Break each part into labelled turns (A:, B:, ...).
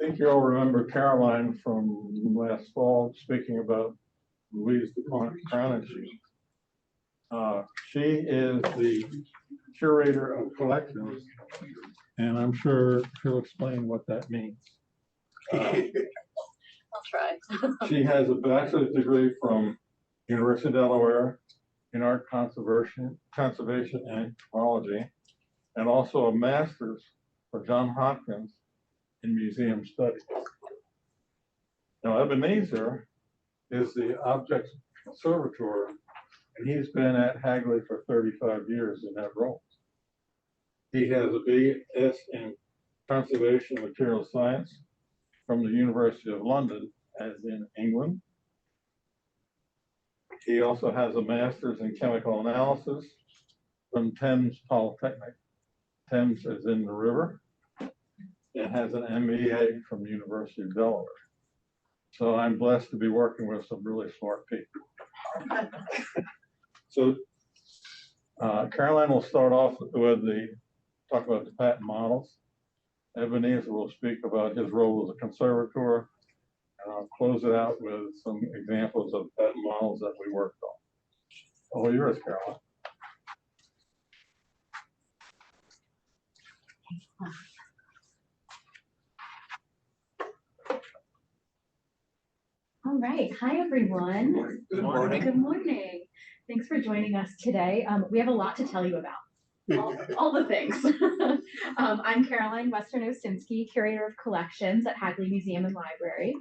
A: think you all remember Caroline from last fall speaking about Louise DuPont crown and shield. She is the curator of collections, and I'm sure she'll explain what that means.
B: I'll try.
A: She has a bachelor's degree from University of Delaware in art conservation and ecology, and also a master's for Johns Hopkins in museum studies. Now, Ebenezer is the objects conservator, and he's been at Hagley for 35 years in that role. He has a BS in conservation material science from the University of London, as in England. He also has a master's in chemical analysis from Thames Polytechnic. Thames is in the river. It has an MBA from the University of Delaware. So I'm blessed to be working with some really smart people. So Caroline will start off with talk about the patent models. Ebenezer will speak about his role as a conservator, and I'll close it out with some examples of patent models that we worked on. All yours, Caroline.
C: All right. Hi, everyone.
B: Good morning.
C: Good morning. Thanks for joining us today. We have a lot to tell you about. All the things. I'm Caroline Osiensac, Curator of Collections at Hagley Museum and Library.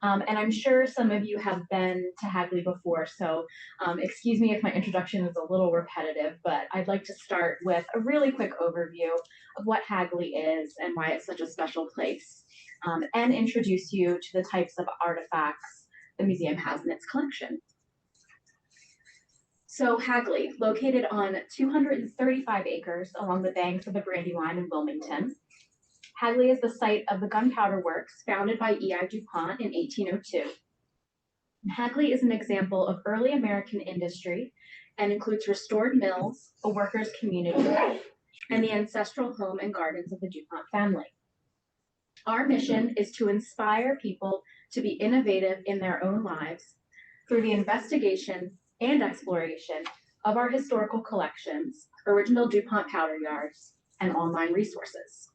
C: And I'm sure some of you have been to Hagley before, so excuse me if my introduction is a little repetitive, but I'd like to start with a really quick overview of what Hagley is and why it's such a special place, and introduce you to the types of artifacts the museum has in its collection. So Hagley, located on 235 acres along the banks of the Brandywine in Wilmington. Hagley is the site of the gunpowder works founded by E.I. DuPont in 1802. Hagley is an example of early American industry and includes restored mills, a workers' community, and the ancestral home and gardens of the DuPont family. Our mission is to inspire people to be innovative in their own lives through the investigation and exploration of our historical collections, original DuPont powder yards, and online resources.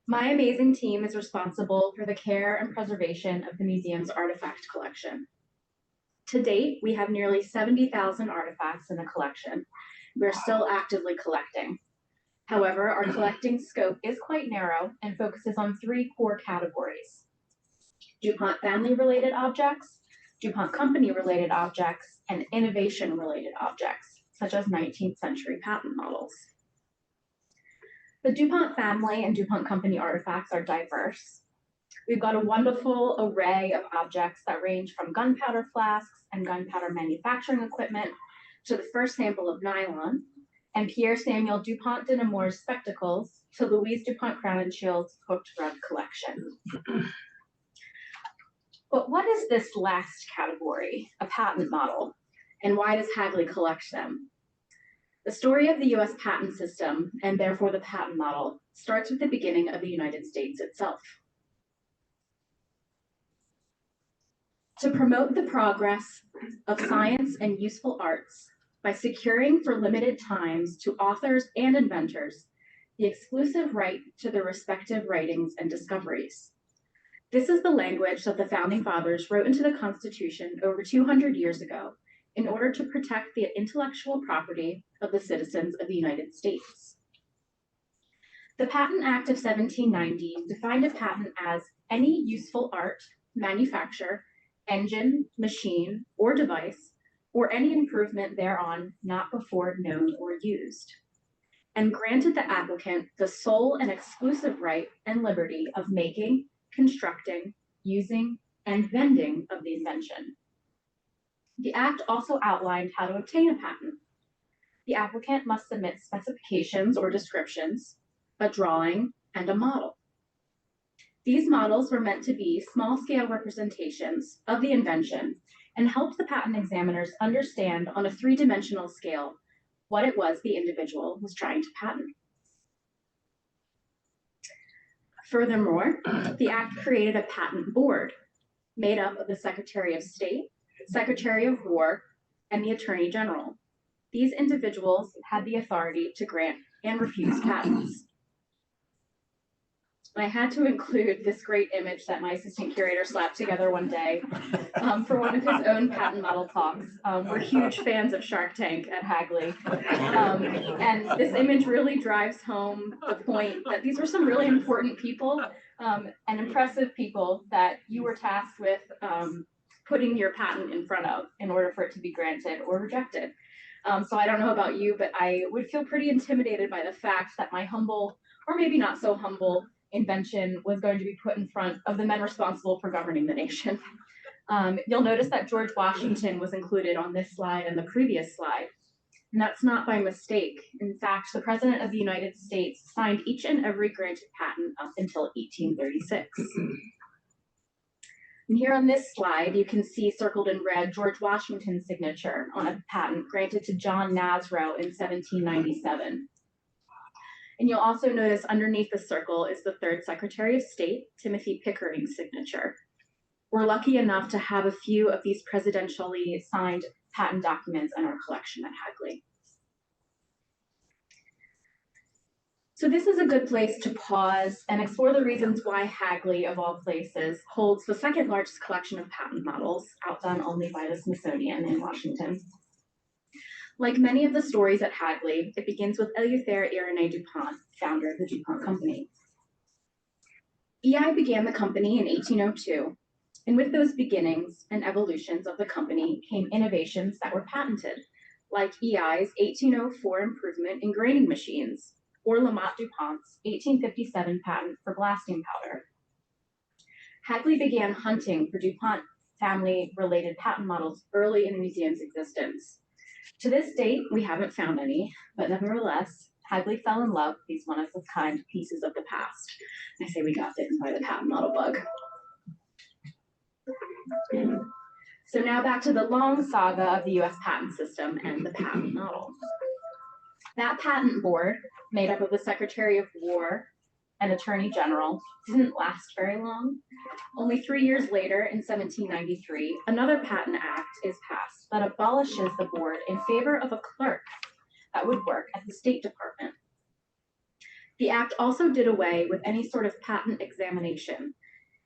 C: My amazing team is responsible for the care and preservation of the museum's artifact collection. To date, we have nearly 70,000 artifacts in the collection. We're still actively collecting. However, our collecting scope is quite narrow and focuses on 3 core categories: DuPont family-related objects, DuPont company-related objects, and innovation-related objects, such as 19th century patent models. The DuPont family and DuPont company artifacts are diverse. We've got a wonderful array of objects that range from gunpowder flasks and gunpowder manufacturing equipment to the first sample of nylon, and Pierre Samuel DuPont de Nemours spectacles to Louise DuPont crown and shield's hooked rug collection. But what is this last category, a patent model, and why does Hagley collect them? The story of the US patent system, and therefore the patent model, starts with the beginning of the United States itself. To promote the progress of science and useful arts by securing for limited times to authors and inventors the exclusive right to their respective writings and discoveries. This is the language that the Founding Fathers wrote into the Constitution over 200 years ago in order to protect the intellectual property of the citizens of the United States. The Patent Act of 1790 defined a patent as any useful art, manufacture, engine, machine, or device, or any improvement thereon not before known or used, and granted the applicant the sole and exclusive right and liberty of making, constructing, using, and vending of the invention. The Act also outlined how to obtain a patent. The applicant must submit specifications or descriptions, a drawing, and a model. These models were meant to be small-scale representations of the invention and helped the patent examiners understand on a 3-dimensional scale what it was the individual was trying to patent. Furthermore, the act created a patent board made up of the Secretary of State, Secretary of War, and the Attorney General. These individuals had the authority to grant and refuse patents. I had to include this great image that my assistant curator slapped together one day for one of his own patent model talks. We're huge fans of Shark Tank at Hagley. And this image really drives home the point that these were some really important people and impressive people that you were tasked with putting your patent in front of in order for it to be granted or rejected. So I don't know about you, but I would feel pretty intimidated by the fact that my humble, or maybe not so humble, invention was going to be put in front of the men responsible for governing the nation. You'll notice that George Washington was included on this slide and the previous slide, and that's not by mistake. In fact, the President of the United States signed each and every granted patent up until 1836. And here on this slide, you can see circled in red George Washington's signature on a patent granted to John Nasro in 1797. And you'll also notice underneath the circle is the third Secretary of State, Timothy Pickering's signature. We're lucky enough to have a few of these presidentially signed patent documents in our collection at Hagley. So this is a good place to pause and explore the reasons why Hagley, of all places, holds the second largest collection of patent models, outdone only by the Smithsonian in Washington. Like many of the stories at Hagley, it begins with Eleuthère Irénée DuPont, founder of the DuPont company. EI began the company in 1802, and with those beginnings and evolutions of the company came innovations that were patented, like EI's 1804 improvement in graining machines, or Lamont DuPont's 1857 patent for blasting powder. Hagley began hunting for DuPont family-related patent models early in the museum's existence. To this date, we haven't found any, but nevertheless, Hagley fell in love with these one-of-a-kind pieces of the past. I say we got bitten by the patent model bug. So now back to the long saga of the US patent system and the patent model. That patent board, made up of the Secretary of War and Attorney General, didn't last very long. Only 3 years later, in 1793, another patent act is passed that abolishes the board in favor of a clerk that would work at the State Department. The act also did away with any sort of patent examination,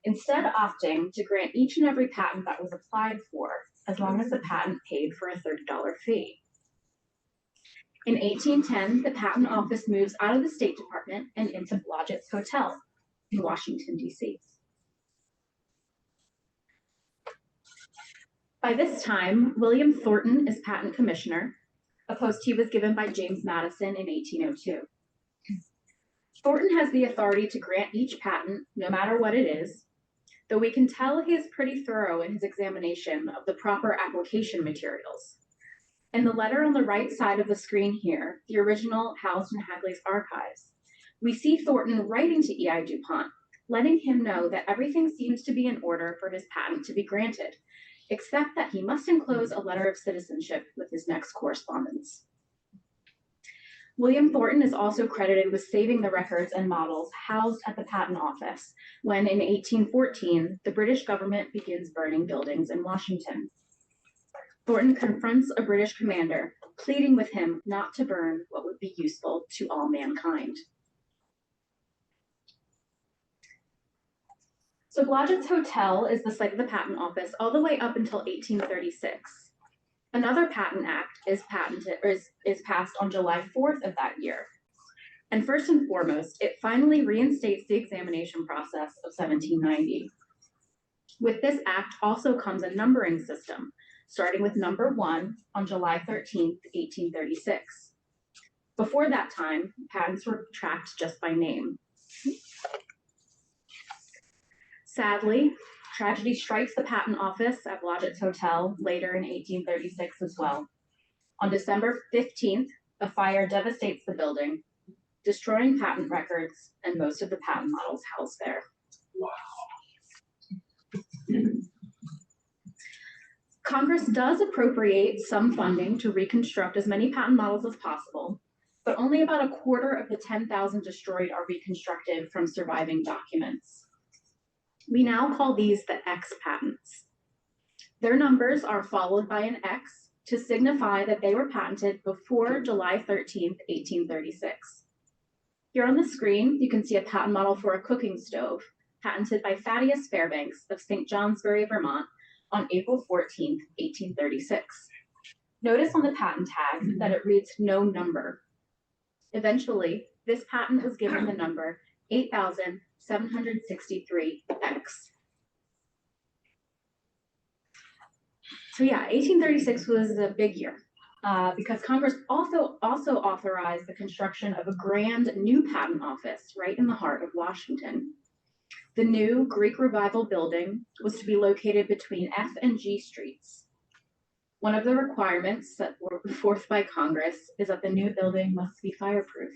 C: instead opting to grant each and every patent that was applied for, as long as the patent paid for a $30 fee. In 1810, the Patent Office moves out of the State Department and into Blodgett's Hotel in Washington, D.C. By this time, William Thornton is patent commissioner, a post he was given by James Madison in 1802. Thornton has the authority to grant each patent, no matter what it is, though we can tell he is pretty thorough in his examination of the proper application materials. In the letter on the right side of the screen here, the original housed in Hagley's archives, we see Thornton writing to E.I. DuPont, letting him know that everything seems to be in order for his patent to be granted, except that he must enclose a letter of citizenship with his next correspondence. William Thornton is also credited with saving the records and models housed at the Patent Office when, in 1814, the British government begins burning buildings in Washington. Thornton confronts a British commander, pleading with him not to burn what would be useful to all mankind. So Blodgett's Hotel is the site of the Patent Office all the way up until 1836. Another patent act is passed on July 4th of that year. And first and foremost, it finally reinstates the examination process of 1790. With this act also comes a numbering system, starting with number 1 on July 13th, 1836. Before that time, patents were tracked just by name. Sadly, tragedy strikes the Patent Office at Blodgett's Hotel later in 1836 as well. On December 15th, a fire devastates the building, destroying patent records and most of the patent models housed there. Congress does appropriate some funding to reconstruct as many patent models as possible, but only about a quarter of the 10,000 destroyed are reconstructed from surviving documents. We now call these the X patents. Their numbers are followed by an X to signify that they were patented before July 13th, 1836. Here on the screen, you can see a patent model for a cooking stove, patented by Thaddeus Fairbanks of St. Johnsbury, Vermont, on April 14th, 1836. Notice on the patent tag that it reads no number. Eventually, this patent was given the number 8,763X. So yeah, 1836 was a big year because Congress also authorized the construction of a grand new patent office right in the heart of Washington. The new Greek Revival building was to be located between F and G streets. One of the requirements that were put forth by Congress is that the new building must be fireproof.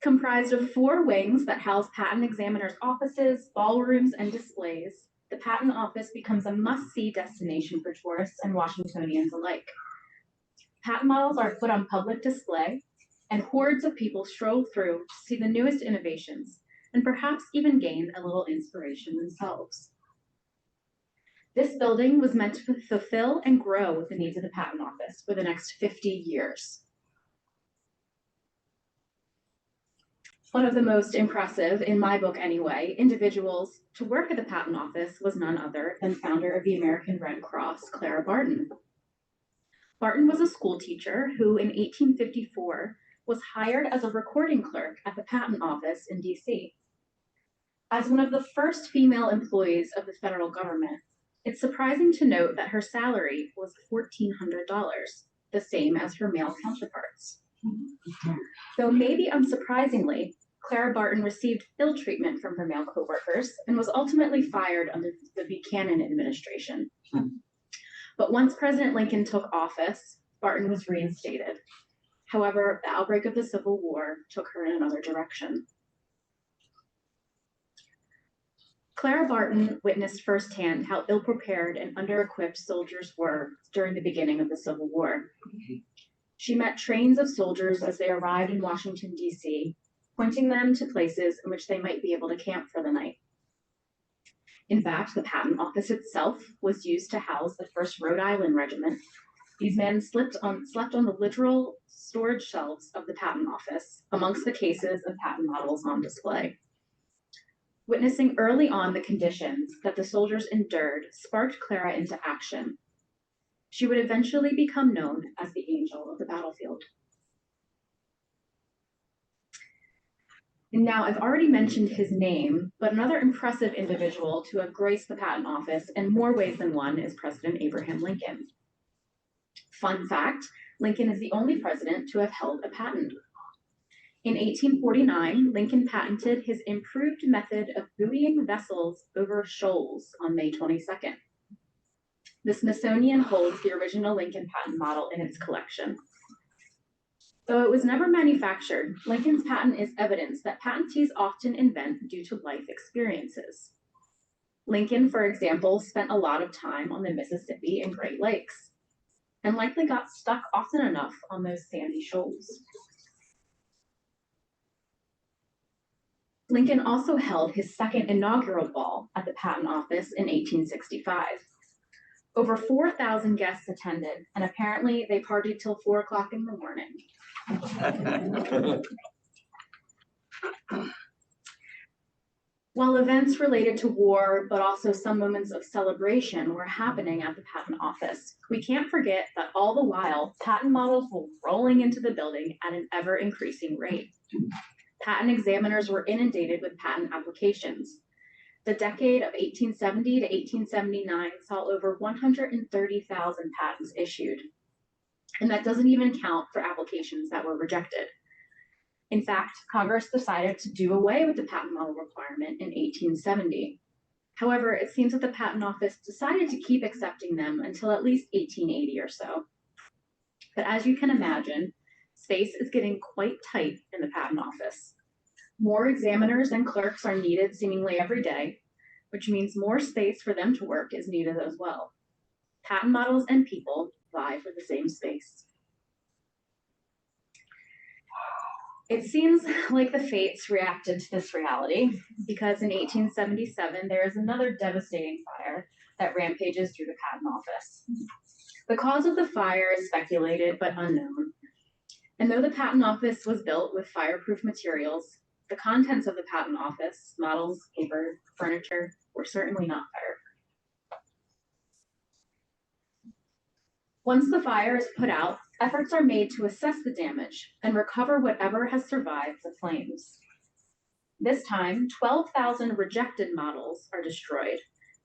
C: Comprised of 4 wings that house patent examiners' offices, ballrooms, and displays, the Patent Office becomes a must-see destination for tourists and Washingtonians alike. Patent models are put on public display, and hordes of people stroll through to see the newest innovations, and perhaps even gain a little inspiration themselves. This building was meant to fulfill and grow with the needs of the Patent Office for the next 50 years. One of the most impressive, in my book anyway, individuals to work at the Patent Office was none other than founder of the American Red Cross, Clara Barton. Barton was a school teacher who, in 1854, was hired as a recording clerk at the Patent Office in DC. As one of the first female employees of the federal government, it's surprising to note that her salary was $1,400, the same as her male counterparts. Though maybe unsurprisingly, Clara Barton received ill treatment from her male coworkers and was ultimately fired under the Buchanan administration. But once President Lincoln took office, Barton was reinstated. However, the outbreak of the Civil War took her in another direction. Clara Barton witnessed firsthand how ill-prepared and under-equipped soldiers were during the beginning of the Civil War. She met trains of soldiers as they arrived in Washington, D.C., pointing them to places in which they might be able to camp for the night. In fact, the Patent Office itself was used to house the 1st Rhode Island Regiment. These men slept on the literal storage shelves of the Patent Office, amongst the cases of patent models on display. Witnessing early on the conditions that the soldiers endured sparked Clara into action. She would eventually become known as the Angel of the Battlefield. And now I've already mentioned his name, but another impressive individual to have graced the Patent Office in more ways than one is President Abraham Lincoln. Fun fact, Lincoln is the only president to have held a patent. In 1849, Lincoln patented his improved method of buoying vessels over shoals on May 22nd. The Smithsonian holds the original Lincoln patent model in its collection. Though it was never manufactured, Lincoln's patent is evidence that patentees often invent due to life experiences. Lincoln, for example, spent a lot of time on the Mississippi and Great Lakes, and likely got stuck often enough on those sandy shoals. Lincoln also held his second inaugural ball at the Patent Office in 1865. Over 4,000 guests attended, and apparently they partied till 4 o'clock in the morning. While events related to war, but also some moments of celebration were happening at the Patent Office, we can't forget that all the while, patent models were rolling into the building at an ever-increasing rate. Patent examiners were inundated with patent applications. The decade of 1870 to 1879 saw over 130,000 patents issued. And that doesn't even count for applications that were rejected. In fact, Congress decided to do away with the patent model requirement in 1870. However, it seems that the Patent Office decided to keep accepting them until at least 1880 or so. But as you can imagine, space is getting quite tight in the Patent Office. More examiners and clerks are needed seemingly every day, which means more space for them to work is needed as well. Patent models and people vie for the same space. It seems like the fates reacted to this reality because in 1877, there is another devastating fire that rampages through the patent office. The cause of the fire is speculated but unknown. And though the patent office was built with fireproof materials, the contents of the patent office, models, paper, furniture, were certainly not fireproof. Once the fire is put out, efforts are made to assess the damage and recover whatever has survived the flames. This time, 12,000 rejected models are destroyed,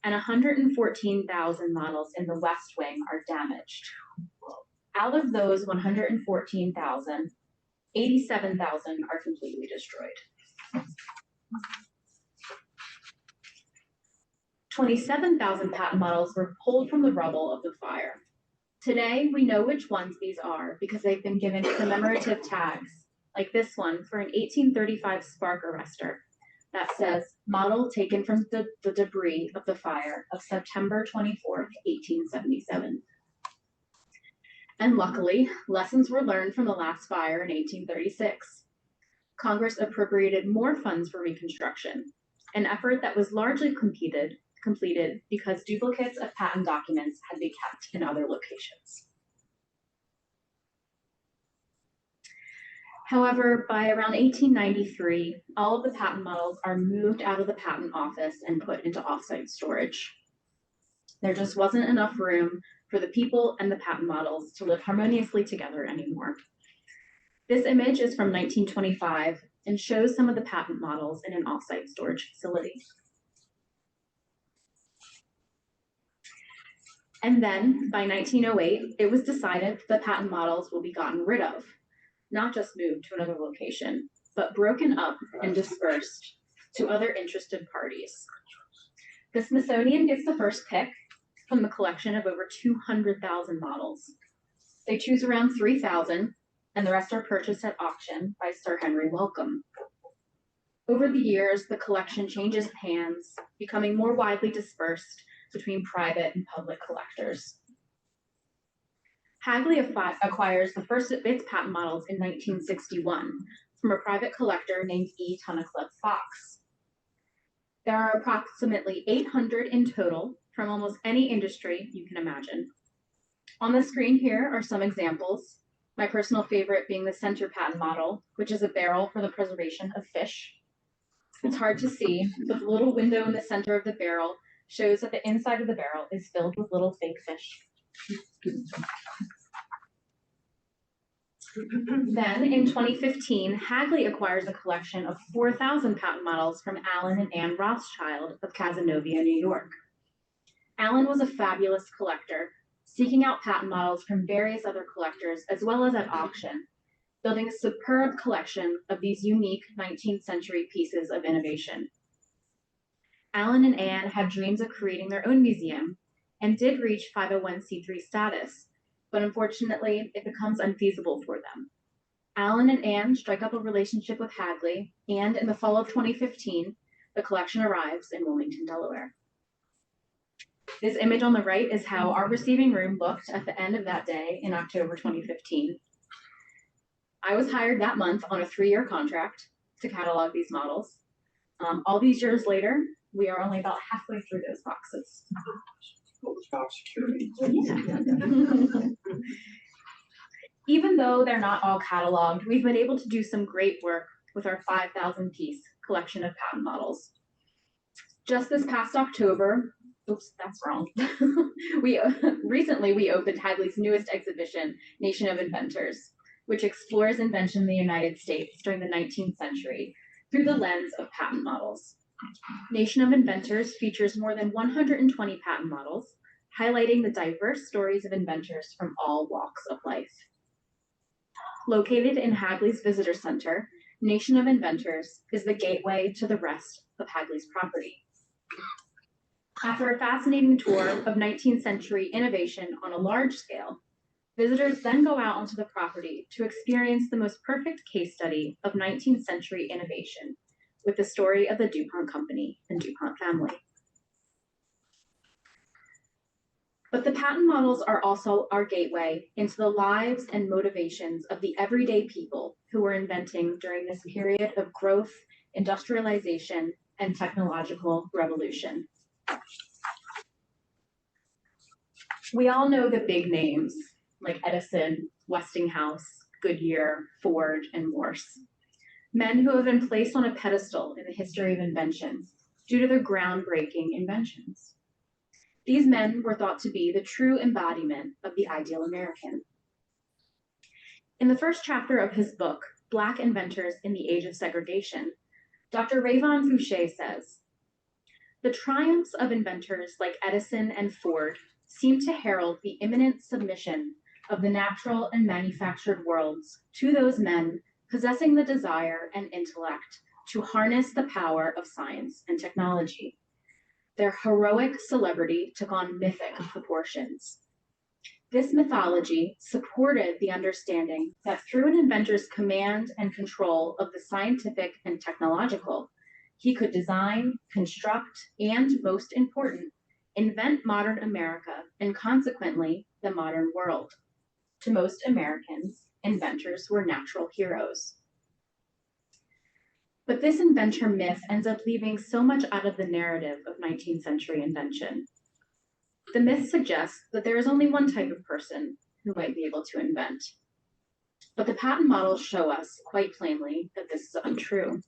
C: and 114,000 models in the West Wing are damaged. Out of those 114,000, 87,000 are completely destroyed. 27,000 patent models were pulled from the rubble of the fire. Today, we know which ones these are because they've been given commemorative tags, like this one for an 1835 spark arrestor that says, model taken from the debris of the fire of September 24th, 1877. And luckily, lessons were learned from the last fire in 1836. Congress appropriated more funds for reconstruction, an effort that was largely completed because duplicates of patent documents had been kept in other locations. However, by around 1893, all of the patent models are moved out of the patent office and put into offsite storage. There just wasn't enough room for the people and the patent models to live harmoniously together anymore. This image is from 1925 and shows some of the patent models in an offsite storage facility. And then, by 1908, it was decided the patent models will be gotten rid of, not just moved to another location, but broken up and dispersed to other interested parties. The Smithsonian gets the first pick from the collection of over 200,000 models. They choose around 3,000, and the rest are purchased at auction by Sir Henry Wellcome. Over the years, the collection changes hands, becoming more widely dispersed between private and public collectors. Hagley acquires the first of its patent models in 1961 from a private collector named E. Tunnicliffe Fox. There are approximately 800 in total from almost any industry you can imagine. On the screen here are some examples, my personal favorite being the center patent model, which is a barrel for the preservation of fish. It's hard to see, but the little window in the center of the barrel shows that the inside of the barrel is filled with little fake fish. Then, in 2015, Hagley acquires a collection of 4,000 patent models from Alan and Anne Rothschild of Cazenovia, New York. Alan was a fabulous collector, seeking out patent models from various other collectors as well as at auction, building a superb collection of these unique 19th century pieces of innovation. Alan and Anne had dreams of creating their own museum and did reach 501c3 status, but unfortunately, it becomes unfeasible for them. Alan and Anne strike up a relationship with Hagley, and in the fall of 2015, the collection arrives in Wilmington, Delaware. This image on the right is how our receiving room looked at the end of that day in October 2015. I was hired that month on a 3-year contract to catalog these models. All these years later, we are only about halfway through those boxes. Even though they're not all cataloged, we've been able to do some great work with our 5,000 piece collection of patent models. Just this past October, oops, that's wrong. Recently we opened Hagley's newest exhibition, Nation of Inventors, which explores invention in the United States during the 19th century through the lens of patent models. Nation of Inventors features more than 120 patent models, highlighting the diverse stories of inventors from all walks of life. Located in Hagley's Visitor Center, Nation of Inventors is the gateway to the rest of Hagley's property. After a fascinating tour of 19th century innovation on a large scale, visitors then go out onto the property to experience the most perfect case study of 19th century innovation with the story of the DuPont company and DuPont family. But the patent models are also our gateway into the lives and motivations of the everyday people who were inventing during this period of growth, industrialization, and technological revolution. We all know the big names like Edison, Westinghouse, Goodyear, Ford, and Morse. Men who have been placed on a pedestal in the history of invention due to their groundbreaking inventions. These men were thought to be the true embodiment of the ideal American. In the first chapter of his book, Black Inventors in the Age of Segregation, Dr. Rayvon Fouché says, "The triumphs of inventors like Edison and Ford seem to herald the imminent submission of the natural and manufactured worlds to those men possessing the desire and intellect to harness the power of science and technology. Their heroic celebrity took on mythic proportions. This mythology supported the understanding that through an inventor's command and control of the scientific and technological, he could design, construct, and, most important, invent modern America and consequently the modern world. To most Americans, inventors were natural heroes." But this inventor myth ends up leaving so much out of the narrative of 19th century invention. The myth suggests that there is only one type of person who might be able to invent. But the patent models show us quite plainly that this is untrue.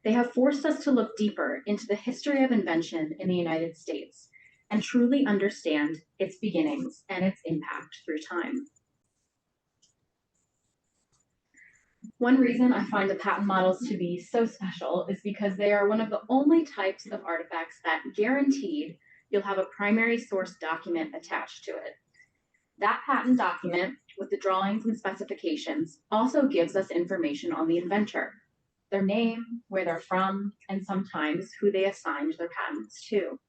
C: They have forced us to look deeper into the history of invention in the United States and truly understand its beginnings and its impact through time. One reason I find the patent models to be so special is because they are one of the only types of artifacts that guaranteed you'll have a primary source document attached to it. That patent document with the drawings and specifications also gives us information on the inventor, their name, where they're from, and sometimes who they assigned their patents to.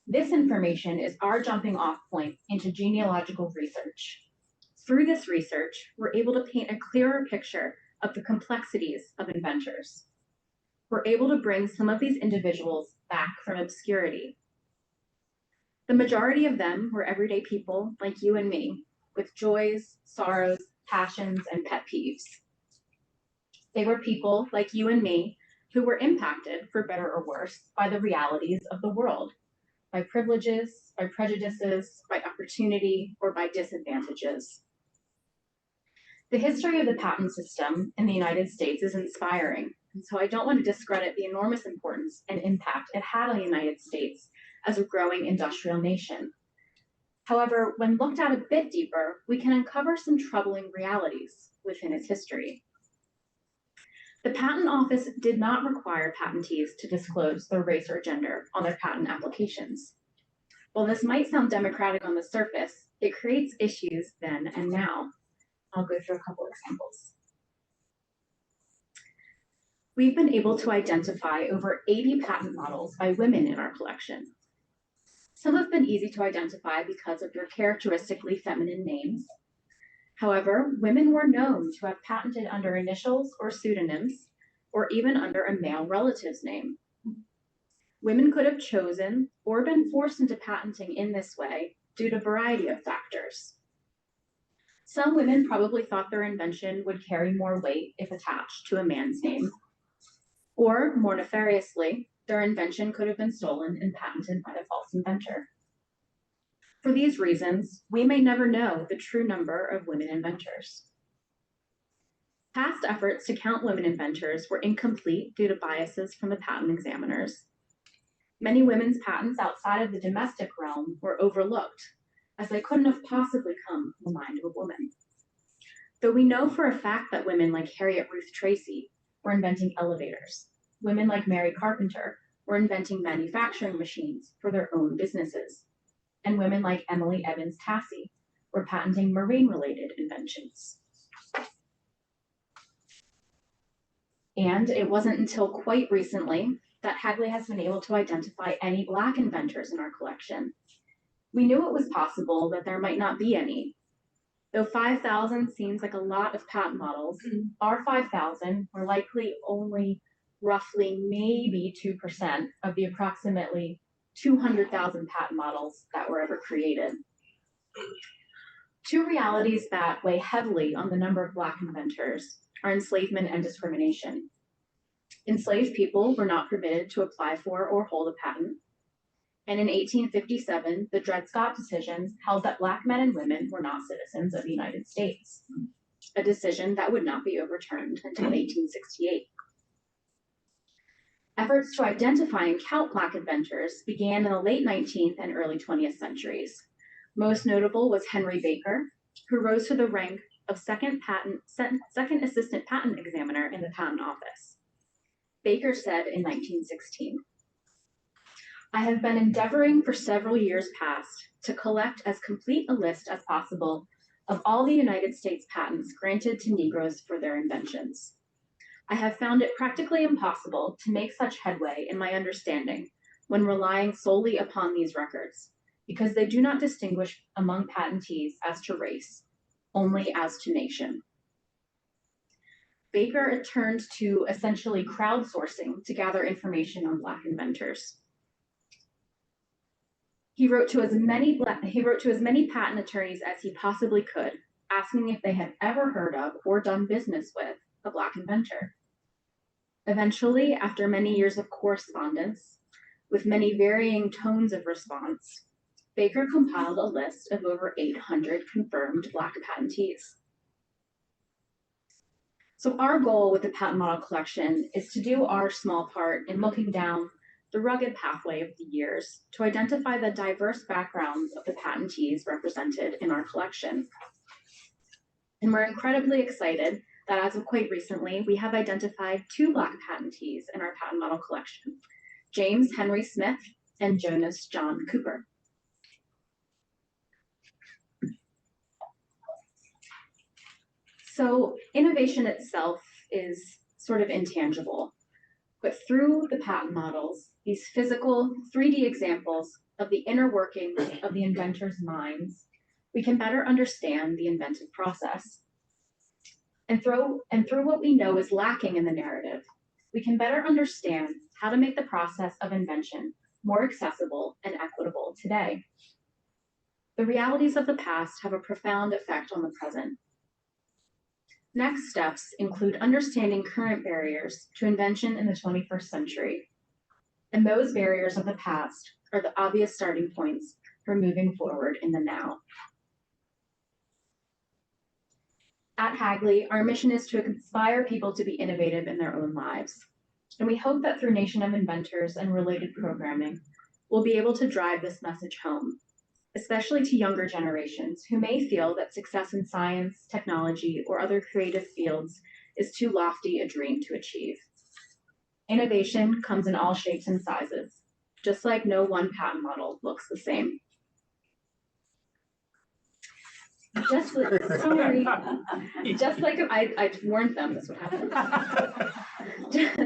C: This information is our jumping off point into genealogical research. Through this research, we're able to paint a clearer picture of the complexities of inventors. We're able to bring some of these individuals back from obscurity. The majority of them were everyday people like you and me, with joys, sorrows, passions, and pet peeves. They were people like you and me who were impacted, for better or worse, by the realities of the world, by privileges, by prejudices, by opportunity, or by disadvantages. The history of the patent system in the United States is inspiring, and so I don't want to discredit the enormous importance and impact it had on the United States as a growing industrial nation. However, when looked at a bit deeper, we can uncover some troubling realities within its history. The Patent Office did not require patentees to disclose their race or gender on their patent applications. While this might sound democratic on the surface, it creates issues then and now. I'll go through a couple examples. We've been able to identify over 80 patent models by women in our collection. Some have been easy to identify because of their characteristically feminine names. However, women were known to have patented under initials or pseudonyms, or even under a male relative's name. Women could have chosen or been forced into patenting in this way due to a variety of factors. Some women probably thought their invention would carry more weight if attached to a man's name. Or, more nefariously, their invention could have been stolen and patented by a false inventor. For these reasons, we may never know the true number of women inventors. Past efforts to count women inventors were incomplete due to biases from the patent examiners. Many women's patents outside of the domestic realm were overlooked, as they couldn't have possibly come from the mind of a woman. Though we know for a fact that women like Harriet Ruth Tracy were inventing elevators, women like Mary Carpenter were inventing manufacturing machines for their own businesses, and women like Emily Evans Tassie were patenting marine-related inventions. And it wasn't until quite recently that Hagley has been able to identify any Black inventors in our collection. We knew it was possible that there might not be any. Though 5,000 seems like a lot of patent models, our 5,000 were likely only roughly maybe 2% of the approximately 200,000 patent models that were ever created. Two realities that weigh heavily on the number of Black inventors are enslavement and discrimination. Enslaved people were not permitted to apply for or hold a patent. And in 1857, the Dred Scott decisions held that Black men and women were not citizens of the United States, a decision that would not be overturned until 1868. Efforts to identify and count Black inventors began in the late 19th and early 20th centuries. Most notable was Henry Baker, who rose to the rank of second assistant patent examiner in the patent office. Baker said in 1916, "I have been endeavoring for several years past to collect as complete a list as possible of all the United States patents granted to Negroes for their inventions. I have found it practically impossible to make such headway in my understanding when relying solely upon these records, because they do not distinguish among patentees as to race, only as to nation." Baker turned to essentially crowdsourcing to gather information on Black inventors. He wrote to as many patent attorneys as he possibly could, asking if they had ever heard of or done business with a Black inventor. Eventually, after many years of correspondence, with many varying tones of response, Baker compiled a list of over 800 confirmed Black patentees. So our goal with the patent model collection is to do our small part in looking down the rugged pathway of the years to identify the diverse backgrounds of the patentees represented in our collection. And we're incredibly excited that as of quite recently, we have identified 2 Black patentees in our patent model collection, James Henry Smith and Jonas John Cooper. So innovation itself is sort of intangible, but through the patent models, these physical 3D examples of the inner workings of the inventors' minds, we can better understand the inventive process. And through what we know is lacking in the narrative, we can better understand how to make the process of invention more accessible and equitable today. The realities of the past have a profound effect on the present. Next steps include understanding current barriers to invention in the 21st century. And those barriers of the past are the obvious starting points for moving forward in the now. At Hagley, our mission is to inspire people to be innovative in their own lives. And we hope that through Nation of Inventors and related programming, we'll be able to drive this message home, especially to younger generations who may feel that success in science, technology, or other creative fields is too lofty a dream to achieve. Innovation comes in all shapes and sizes, just like no one patent model looks the same. Just like, sorry, just like I warned them this would happen.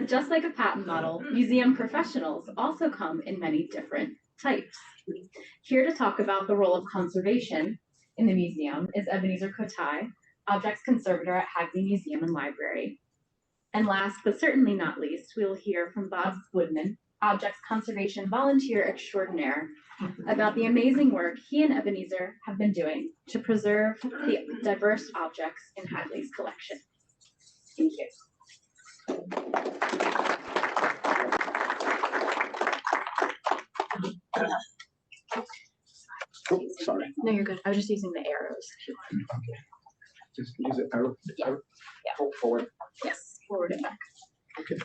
C: Just like a patent model, museum professionals also come in many different types. Here to talk about the role of conservation in the museum is Ebenezer Kotec, Objects Conservator at Hagley Museum and Library. And last but certainly not least, we will hear from Bob Woodman, Objects Conservation Volunteer Extraordinaire, about the amazing work he and Ebenezer have been doing to preserve the diverse objects in Hagley's collection. Thank you.
D: Oh, sorry.
C: No, you're good. I was just using the arrows.
D: Okay. Just use the arrow.
C: Yeah.
D: Arrow.
C: Yeah.
D: Oh, forward.
C: Yes, forward and back.
D: Okay.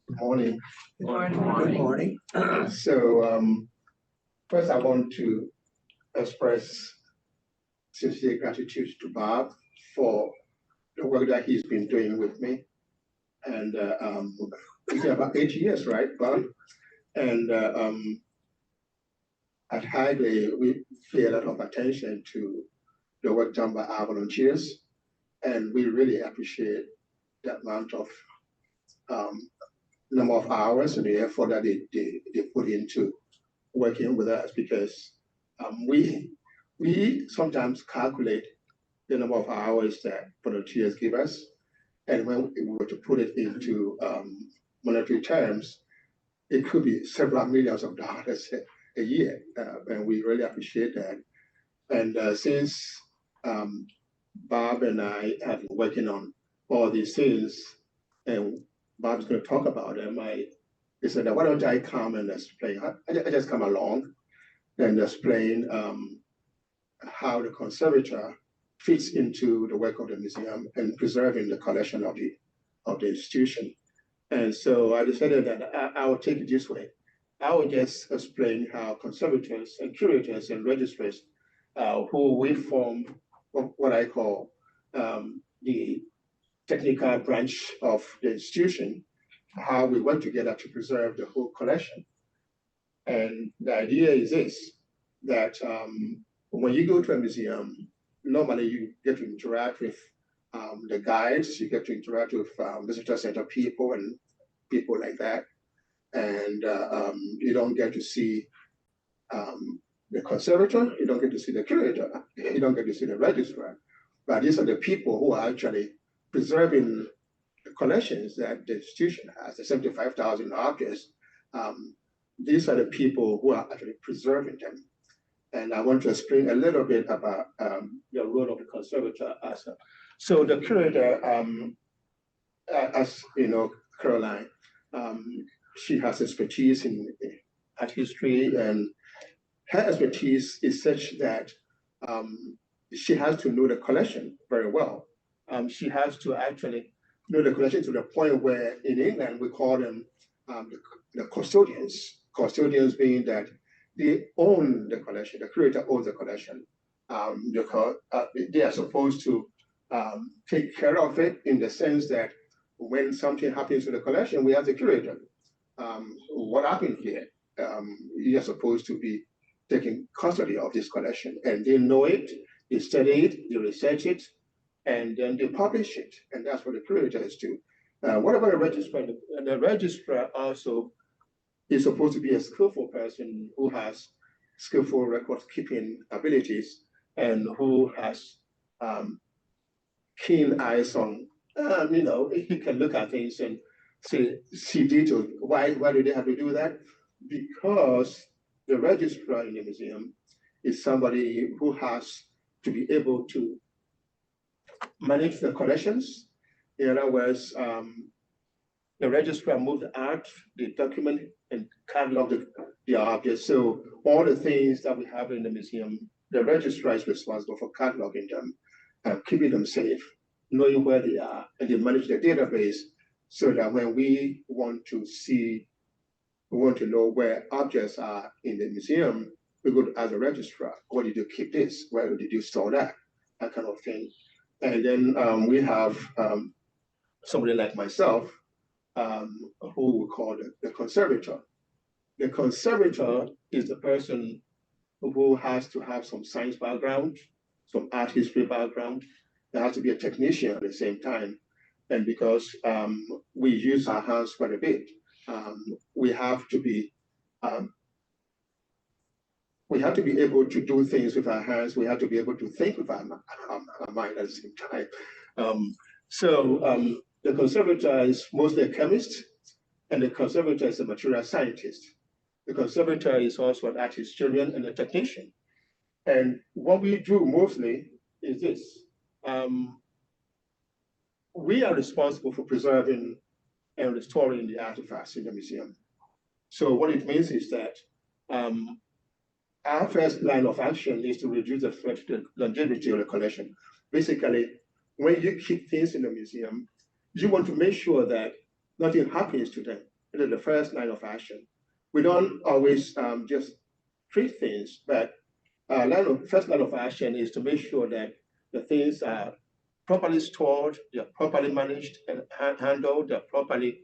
D: Good morning.
C: Good morning.
D: Good morning. So first I want to express sincere gratitude to Bob for the work that he's been doing with me. And it's been about 8 years, right, Bob? And at Hagley, we pay a lot of attention to the work done by our volunteers, and we really appreciate the amount of number of hours and the effort that they put into working with us, because we sometimes calculate the number of hours that volunteers give us, and when we were to put it into monetary terms, it could be several millions of dollars a year, and we really appreciate that. And since Bob and I have been working on all these things, and Bob's going to talk about them, he said, why don't I come and explain? I just come along and explain how the conservator fits into the work of the museum and preserving the collection of the institution. And so I decided that I would take it this way. I would just explain how conservators and curators and registrars who we form what I call the technical branch of the institution, how we work together to preserve the whole collection. And the idea is this, that when you go to a museum, normally you get to interact with the guides, you get to interact with visitor center people and people like that. And you don't get to see the conservator, you don't get to see the curator, you don't get to see the registrar. But these are the people who are actually preserving the collections that the institution has, the 75,000 objects. These are the people who are actually preserving them. And I want to explain a little bit about the role of the conservator. So the curator, as you know, Caroline, she has expertise in art history, and her expertise is such that she has to know the collection very well. She has to actually know the collection to the point where in England we call them the custodians. Custodians being that they own the collection, the curator owns the collection. They are supposed to take care of it in the sense that when something happens to the collection, we ask the curator, what happened here? You are supposed to be taking custody of this collection, and they know it, they study it, they research it, and then they publish it, and that's what the curators do. What about the registrar? The registrar also is supposed to be a skillful person who has skillful record-keeping abilities and who has keen eyes on, he can look at things and see details. Why do they have to do that? Because the registrar in the museum is somebody who has to be able to manage the collections. In other words, the registrar moves the art, the document, and catalog the objects. So all the things that we have in the museum, the registrar is responsible for cataloging them and keeping them safe, knowing where they are, and they manage the database so that when we want to know where objects are in the museum, we go to ask the registrar, where did you keep this? Where did you store that? That kind of thing. And then we have somebody like myself, who we call the conservator. The conservator is the person who has to have some science background, some art history background. There has to be a technician at the same time. And because we use our hands quite a bit, we have to be able to do things with our hands. We have to be able to think with our mind at the same time. The conservator is mostly a chemist, and the conservator is a material scientist. The conservator is also an art historian and a technician. And what we do mostly is this. We are responsible for preserving and restoring the artifacts in the museum. So what it means is that our first line of action is to reduce the threat to the longevity of the collection. Basically, when you keep things in the museum, you want to make sure that nothing happens to them. It is the first line of action. We don't always just treat things, but first line of action is to make sure that the things are properly stored, they're properly managed and handled, they're properly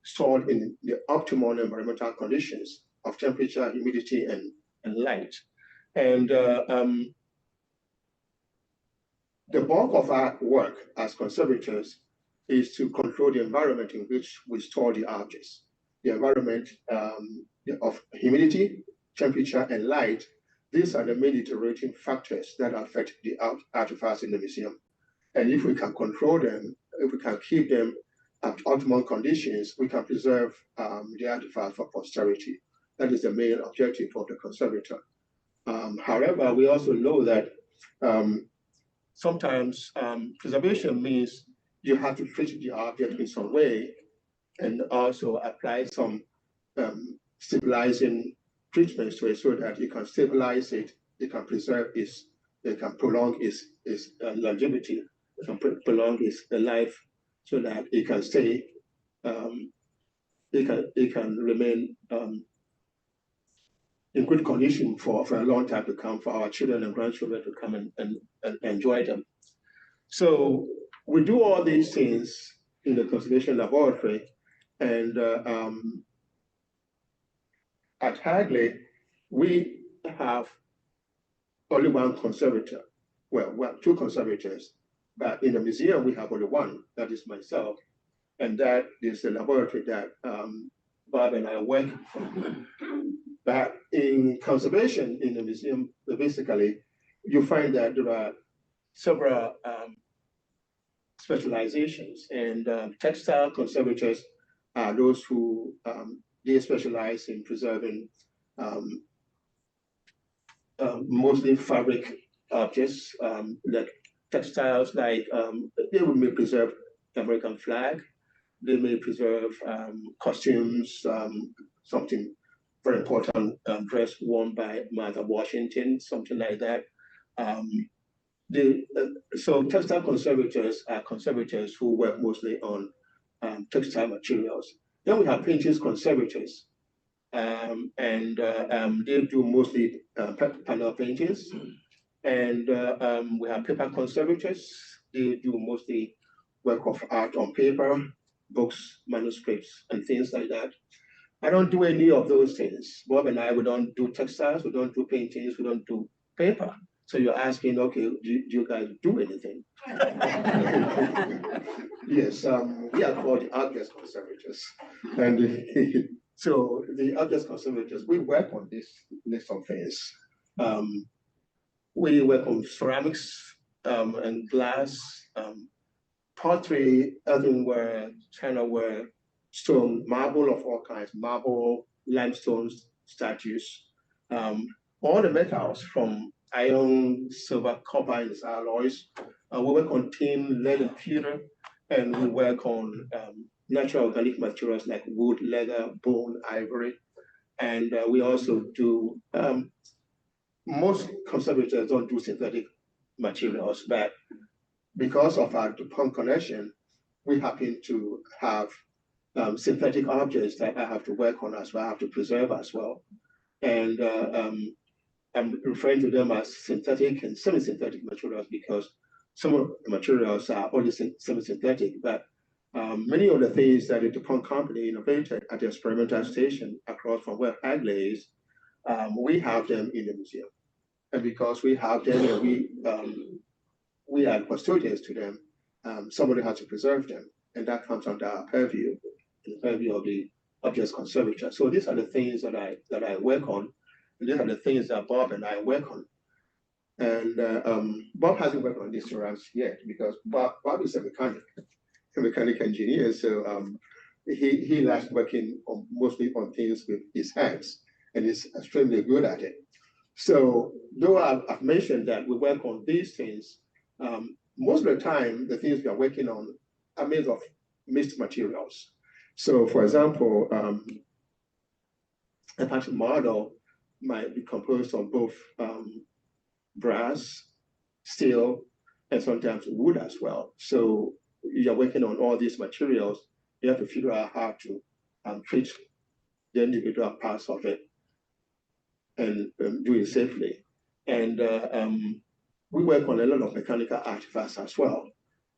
D: stored in the optimal environmental conditions of temperature, humidity, and light. And the bulk of our work as conservators is to control the environment in which we store the objects. The environment of humidity, temperature, and light, these are the main deteriorating factors that affect the artifacts in the museum. And if we can control them, if we can keep them at optimal conditions, we can preserve the artifacts for posterity. That is the main objective of the conservator. However, we also know that sometimes preservation means you have to treat the object in some way and also apply some stabilizing treatments to it so that you can stabilize it, you can preserve its, you can prolong its longevity, you can prolong its life so that it can stay, it can remain in good condition for a long time to come, for our children and grandchildren to come and enjoy them. So we do all these things in the conservation laboratory, and at Hagley, we have only one conservator. Well, we have two conservators, but in the museum, we have only one, that is myself. And that is the laboratory that Bob and I work from. But in conservation in the museum, basically, you find that there are several specializations, and textile conservators are those who they specialize in preserving mostly fabric objects, like textiles, like they may preserve the American flag, they may preserve costumes, something very important dress worn by Martha Washington, something like that. So textile conservators are conservators who work mostly on textile materials. Then we have paintings conservators, and they do mostly panel paintings. And we have paper conservators. They do mostly work of art on paper, books, manuscripts, and things like that. I don't do any of those things. Bob and I, we don't do textiles, we don't do paintings, we don't do paper. So you're asking, okay, do you guys do anything? Yes, we are called the objects conservators. And so the objects conservators, we work on this list of things. We work on ceramics and glass, pottery, earthenware, chinaware, stone, marble of all kinds, marble, limestone statues, all the metals from iron, silver, copper, and its alloys. We work on tin, lead, and pewter, and we work on natural organic materials like wood, leather, bone, ivory. And we also do, most conservators don't do synthetic materials, but because of our DuPont connection, we happen to have synthetic objects that I have to work on as well, I have to preserve as well. And I'm referring to them as synthetic and semi-synthetic materials because some of the materials are only semi-synthetic, but many of the things that the DuPont company innovated at the experimental station across from where Hagley is, we have them in the museum. And because we have them and we are custodians to them, somebody has to preserve them. And that comes under our purview, the purview of the objects conservator. So these are the things that I work on. And these are the things that Bob and I work on. And Bob hasn't worked on these ceramics yet because Bob is a mechanic engineer. So he likes working mostly on things with his hands and is extremely good at it. So though I've mentioned that we work on these things, most of the time, the things we are working on are made of mixed materials. So for example, a particle model might be composed of both brass, steel, and sometimes wood as well. So you're working on all these materials, you have to figure out how to treat the individual parts of it and do it safely. And we work on a lot of mechanical artifacts as well,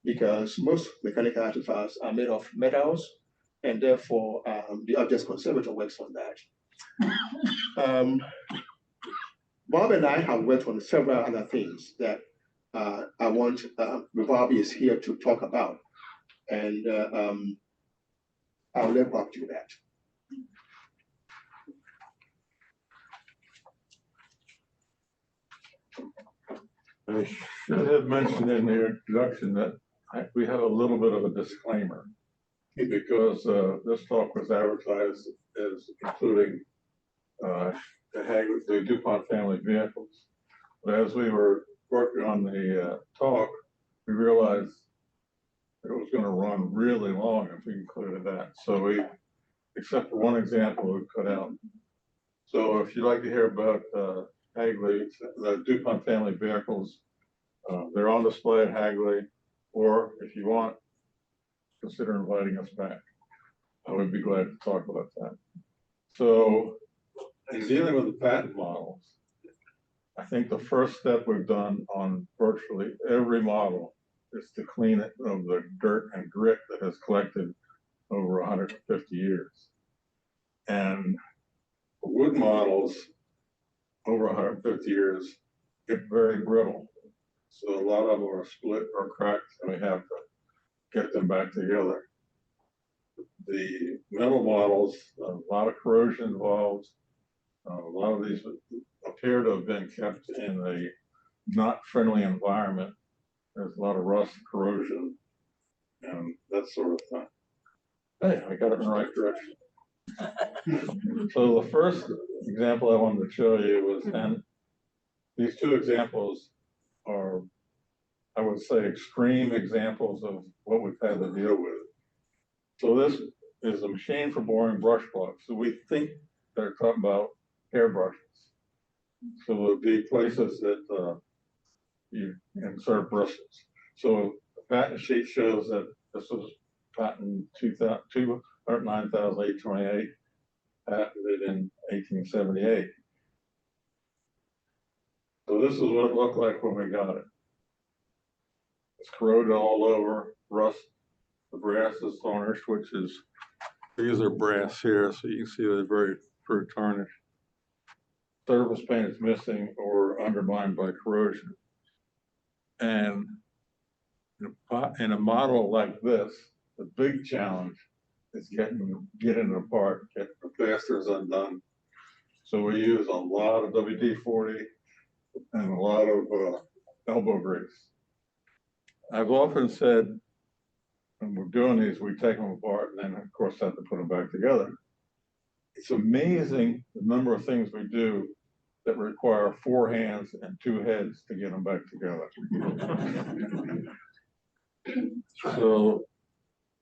D: because most mechanical artifacts are made of metals, and therefore the objects conservator works on that. Bob and I have worked on several other things that I want, Bob is here to talk about, and I'll let Bob do that.
A: I should have mentioned in the introduction that we have a little bit of a disclaimer. because this talk was advertised as including the Hagley, the DuPont family vehicles. But as we were working on the talk, we realized it was going to run really long if we included that. So we, except for one example, we cut out. So if you'd like to hear about Hagley, the DuPont family vehicles, they're on display at Hagley, or if you want, consider inviting us back. I would be glad to talk about that. So in dealing with the patent models, I think the first step we've done on virtually every model is to clean it of the dirt and grit that has collected over 150 years. And wood models over 150 years get very brittle. So a lot of them are split or cracked, and we have to get them back together. The metal models, a lot of corrosion involved. A lot of these appear to have been kept in a not friendly environment. There's a lot of rust, corrosion, and that sort of thing. Hey, I got it in the right direction. So the first example I wanted to show you was, and these two examples are, I would say, extreme examples of what we've had to deal with. So this is a machine for boring brush blocks. So we think they're talking about hairbrushes. So it would be places that you insert brushes. So the patent sheet shows that this was patent 209,828, patented in 1878. So this is what it looked like when we got it. It's corroded all over, rust. The brass is tarnished, which is, these are brass here, so you can see they're very tarnished. Surface paint is missing or undermined by corrosion. And in a model like this, the big challenge is getting it apart, getting the fasteners undone. So we use a lot of WD-40 and a lot of elbow grease. I've often said, when we're doing these, we take them apart and then, of course, have to put them back together. It's amazing the number of things we do that require 4 hands and 2 heads to get them back together. So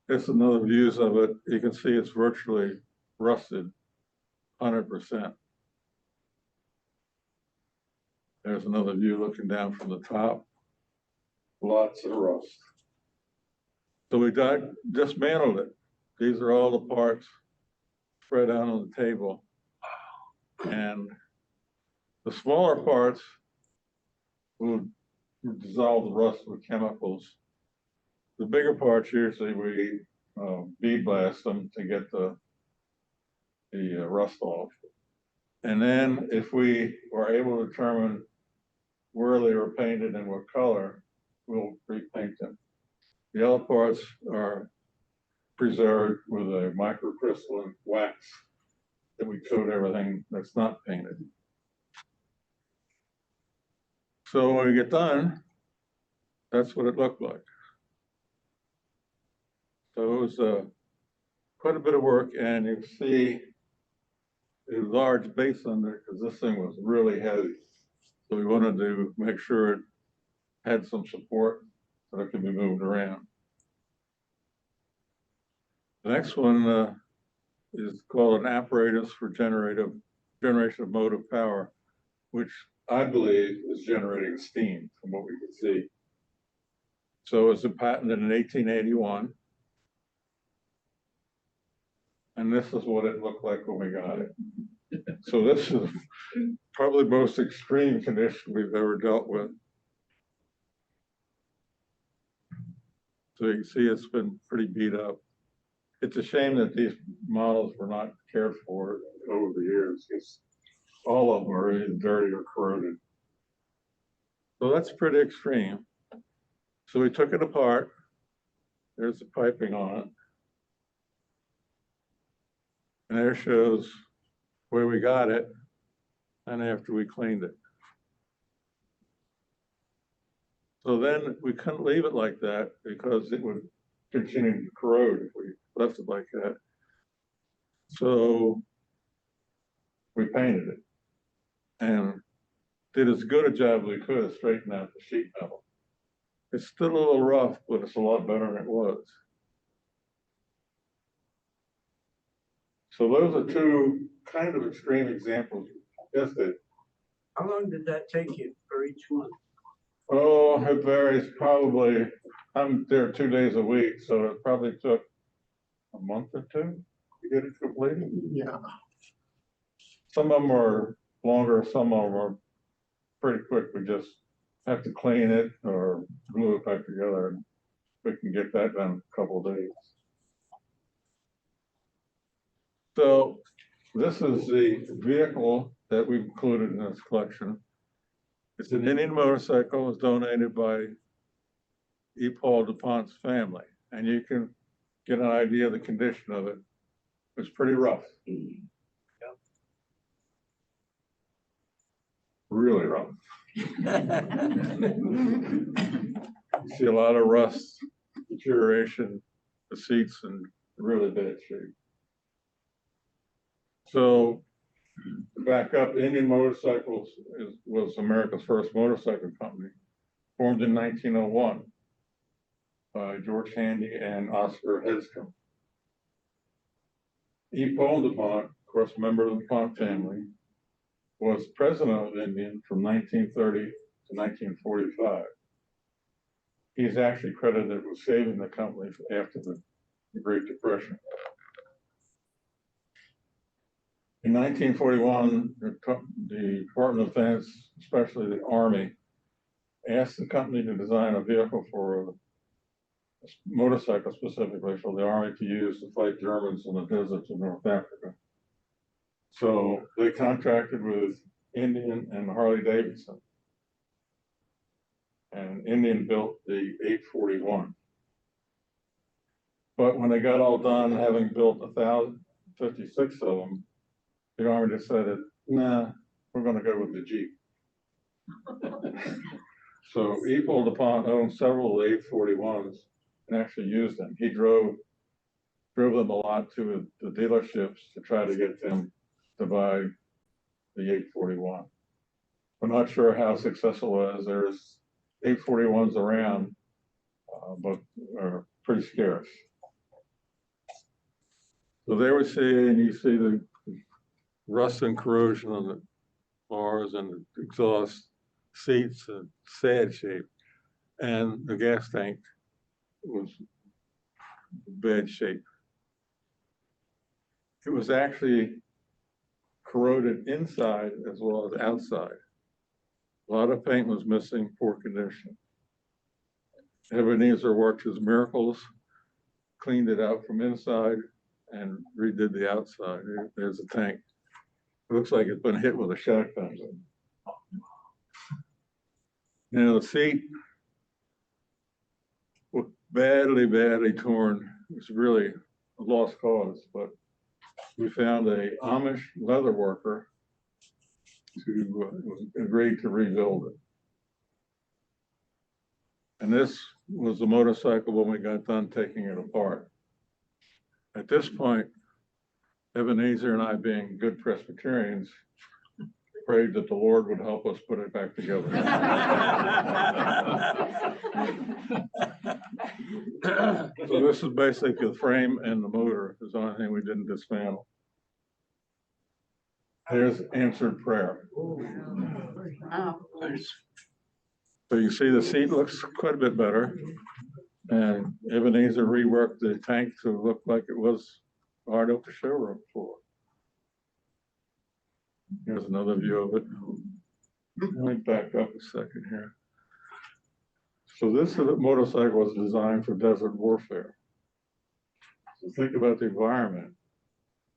A: it's another views of it. You can see it's virtually rusted 100%. There's another view looking down from the top. Lots of rust. So we dismantled it. These are all the parts spread out on the table. And the smaller parts will dissolve the rust with chemicals. The bigger parts, usually we bead blast them to get the rust off. And then if we are able to determine where they were painted and what color, we'll repaint them. The other parts are preserved with a microcrystalline wax that we coat everything that's not painted. So when we get done, that's what it looked like. So it was quite a bit of work, and you see a large base under it because this thing was really heavy. So we wanted to make sure it had some support so it could be moved around. The next one is called an apparatus for generation of motive power, which I believe is generating steam from what we could see. So it was patented in 1881. And this is what it looked like when we got it. So this is probably the most extreme condition we've ever dealt with. So you can see it's been pretty beat up. It's a shame that these models were not cared for over the years, because all of them are either dirty or corroded. So that's pretty extreme. So we took it apart. There's the piping on it. And there shows where we got it and after we cleaned it. So then we couldn't leave it like that because it would continue to corrode if we left it like that. So we painted it and did as good a job as we could to straighten out the sheet metal. It's still a little rough, but it's a lot better than it was. So those are two kind of extreme examples. Yes, Dave?
E: How long did that take you for each one?
A: Oh, it varies. Probably, I'm there 2 days a week, so it probably took a month or two to get it completed.
D: Yeah.
A: Some of them are longer, some of them are pretty quick. We just have to clean it or glue it back together. And we can get that done in a couple of days. So this is the vehicle that we've included in this collection. It's an Indian motorcycle. It was donated by E. Paul DuPont's family. And you can get an idea of the condition of it. It's pretty rough. Really rough. You see a lot of rust, deterioration, the seats in really bad shape. So to back up, Indian Motorcycles was America's first motorcycle company, formed in 1901 by George Handy and Oscar Hedscombe. E. Paul DuPont, of course, member of the DuPont family, was president of Indian from 1930 to 1945. He's actually credited with saving the company after the Great Depression. In 1941, the Department of Defense, especially the Army, asked the company to design a vehicle for a motorcycle specifically for the Army to use to fight Germans in the deserts of North Africa. So they contracted with Indian and Harley Davidson. And Indian built the 841. But when they got all done, having built 1,056 of them, the Army decided, nah, we're going to go with the Jeep. So E. Paul DuPont owned several of the 841s and actually used them. He drove them a lot to the dealerships to try to get them to buy the 841. We're not sure how successful it was. There's 841s around, but are pretty scarce. So there we see, and you see the rust and corrosion on the bars and the exhaust seats in sad shape. And the gas tank was in bad shape. It was actually corroded inside as well as outside. A lot of paint was missing, poor condition. Ebenezer worked his miracles, cleaned it out from inside and redid the outside. There's a tank. It looks like it's been hit with a shotgun. Now the seat was badly, badly torn. It's really a lost cause, but we found a Amish leather worker who agreed to rebuild it. And this was the motorcycle when we got done taking it apart. At this point, Ebenezer and I, being good Presbyterians, prayed that the Lord would help us put it back together. So this is basically the frame and the motor. Is the only thing we didn't dismantle. There's answered prayer.
B: Oh.
A: So you see the seat looks quite a bit better. And Ebenezer reworked the tank to look like it was hard up the showroom floor. Here's another view of it. Let me back up a second here. So this motorcycle was designed for desert warfare. So think about the environment.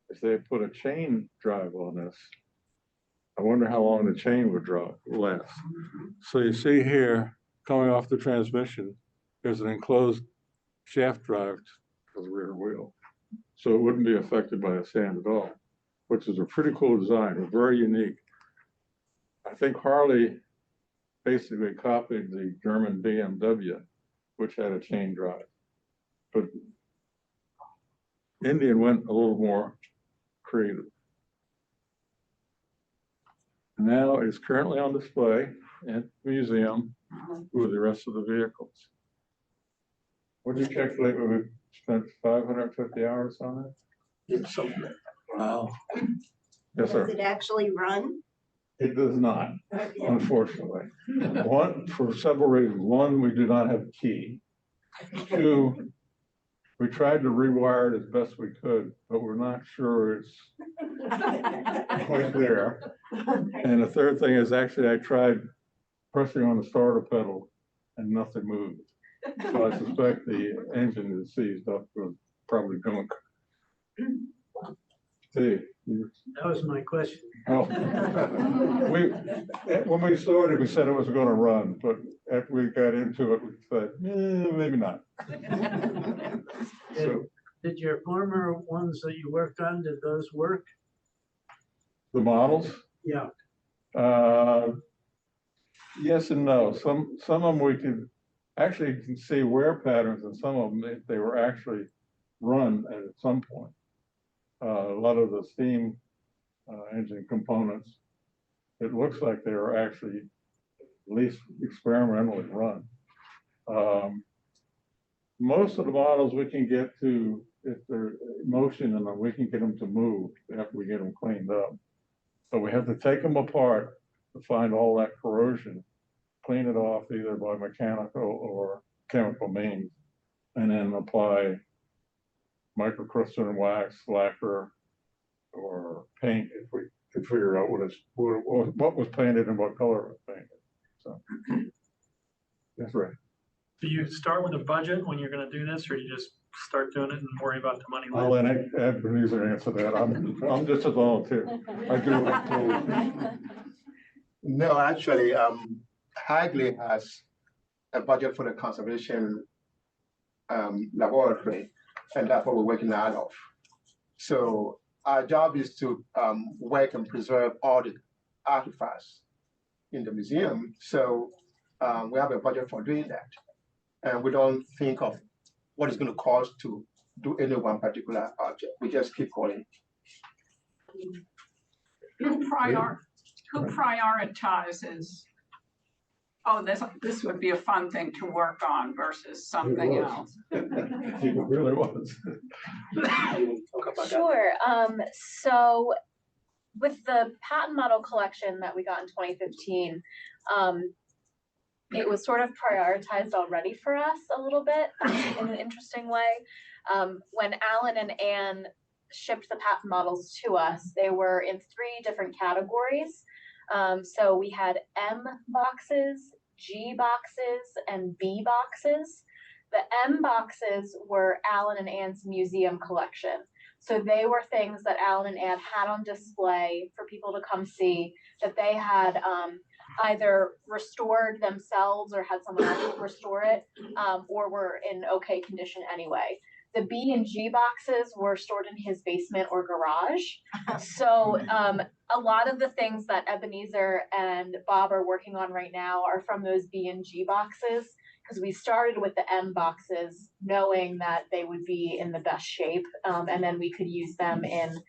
A: If they had put a chain drive on this, I wonder how long the chain would last. So you see here, coming off the transmission, there's an enclosed shaft drive for the rear wheel. So it wouldn't be affected by the sand at all, which is a pretty cool design, very unique. I think Harley basically copied the German BMW, which had a chain drive. But Indian went a little more creative. Now it's currently on display at the museum with the rest of the vehicles. What did you calculate? We spent 550 hours on it?
D: Yeah, something like
A: Wow. Yes,
B: Does
A: sir.
B: it actually run?
A: It does not, unfortunately. One, for several reasons. One, we do not have a key. Two, we tried to rewire it as best we could, but we're not sure it's quite there. And the third thing is actually I tried pressing on the starter pedal and nothing moved. So I suspect the engine is seized up with probably gunk. See,
E: That was my question.
A: oh, when we started, we said it was going to run, but after we got into it, we said, maybe not. So
E: Did your former ones that you worked on, did those work?
A: the models,
E: Yeah.
A: yes and no. Some of them we could actually you can see wear patterns, and some of them they were actually run at some point. A lot of the steam engine components, it looks like they were actually at least experimentally run. Most of the models we can get to, if they're motion in them, we can get them to move after we get them cleaned up. But we have to take them apart to find all that corrosion, clean it off either by mechanical or chemical means, and then apply microcrystalline wax, lacquer, or paint if we could figure out what was painted and what color was painted. So that's right.
F: Do you start with a budget when you're gonna do this, or you just start doing it and worry about the money
A: I'll
F: later?
A: let Ebenezer answer that. I'm just a volunteer. I do.
D: No, actually, Hagley has a budget for the conservation laboratory, and that's what we're working out of. So our job is to work and preserve all the artifacts in the museum. So we have a budget for doing that. And we don't think of what it's going to cost to do any one particular object. We just keep going.
G: Who prioritizes, oh, this would be a fun thing to work on versus something
A: was.
G: else?
A: It really was.
C: Sure. So with the patent model collection that we got in 2015, it was sort of prioritized already for us a little bit in an interesting way. When Alan and Anne shipped the patent models to us, they were in 3 different categories. So we had M boxes, G boxes, and B boxes. The M boxes were Alan and Anne's museum collection. So they were things that Alan and Anne had on display for people to come see, that they had either restored themselves or had someone else restore it, or were in okay condition anyway. The B and G boxes were stored in his basement or garage. So a lot of the things that Ebenezer and Bob are working on right now are from those B and G boxes, because we started with the M boxes knowing that they would be in the best shape, and then we could use them in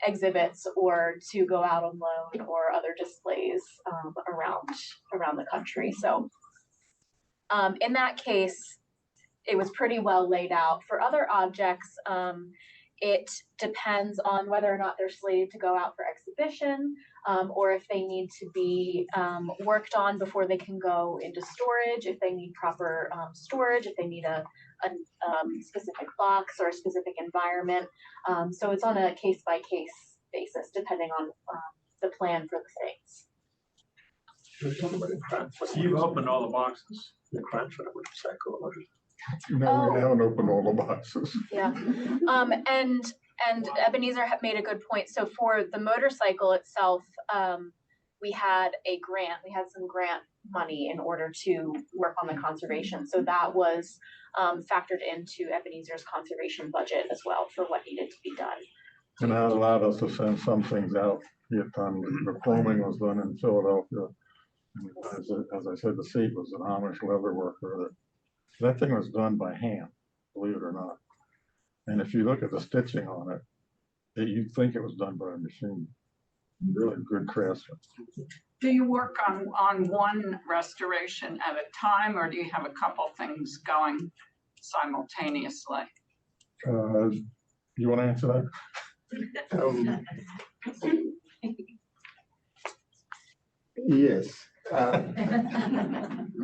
C: exhibits or to go out on loan or other displays around the country. So in that case, it was pretty well laid out. For other objects, it depends on whether or not they're slated to go out for exhibition, or if they need to be worked on before they can go into storage, if they need proper storage, if they need a specific box or a specific environment. So it's on a case-by-case basis, depending on the plan for the things.
F: So you've opened all the boxes.
D: The crunch for the motorcycle.
A: No, we haven't opened all the boxes.
C: Yeah, and Ebenezer made a good point. So for the motorcycle itself, we had a grant. We had some grant money in order to work on the conservation. So that was factored into Ebenezer's conservation budget as well for what needed to be done.
A: And that allowed us to send some things out, get done. The chroming was done in Philadelphia. And as I said, the seat was an Amish leather worker. That thing was done by hand, believe it or not. And if you look at the stitching on it, you'd think it was done by a machine. Really good craftsman.
G: Do you work on one restoration at a time, or do you have a couple things going simultaneously?
A: You want to answer that?
D: Yes.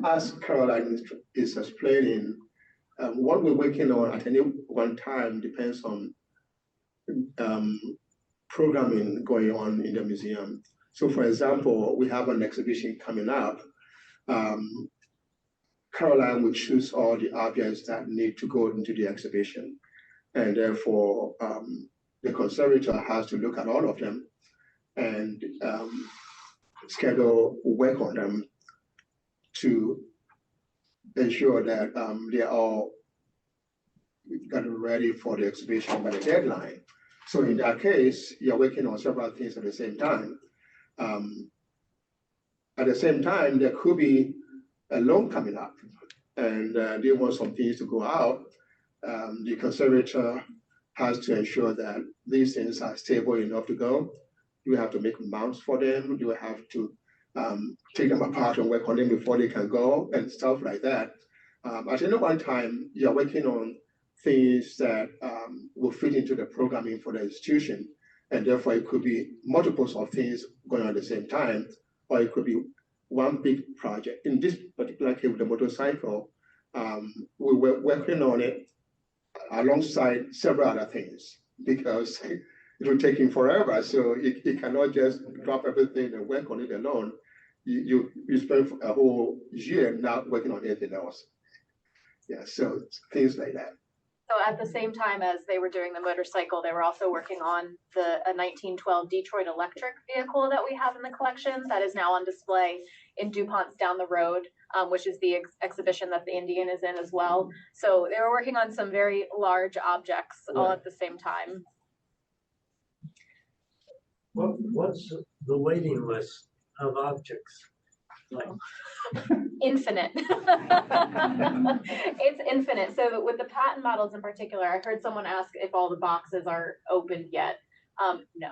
D: As Caroline is explaining, what we're working on at any one time depends on programming going on in the museum. So for example, we have an exhibition coming up. Caroline will choose all the objects that need to go into the exhibition. And therefore, the conservator has to look at all of them and schedule work on them to ensure that they are all got ready for the exhibition by the deadline. So in that case, you're working on several things at the same time. At the same time, there could be a loan coming up, and they want some things to go out. The conservator has to ensure that these things are stable enough to go. You have to make mounts for them. You have to take them apart and work on them before they can go and stuff like that. At any one time, you're working on things that will fit into the programming for the institution. And therefore, it could be multiples of things going on at the same time, or it could be one big project. In this particular case with the motorcycle, we were working on it alongside several other things because it will take him forever. So he cannot just drop everything and work on it alone. You spend a whole year not working on anything else. Yeah, so things like that.
H: So at the same time as they were doing the motorcycle, they were also working on a 1912 Detroit electric vehicle that we have in the collection that is now on display in DuPont's down the road, which is the exhibition that the Indian is in as well. So they were working on some very large objects all at the same time.
E: What's the waiting list of objects like?
H: Infinite. It's infinite. So with the patent models in particular, I heard someone ask if all the boxes are opened yet. No,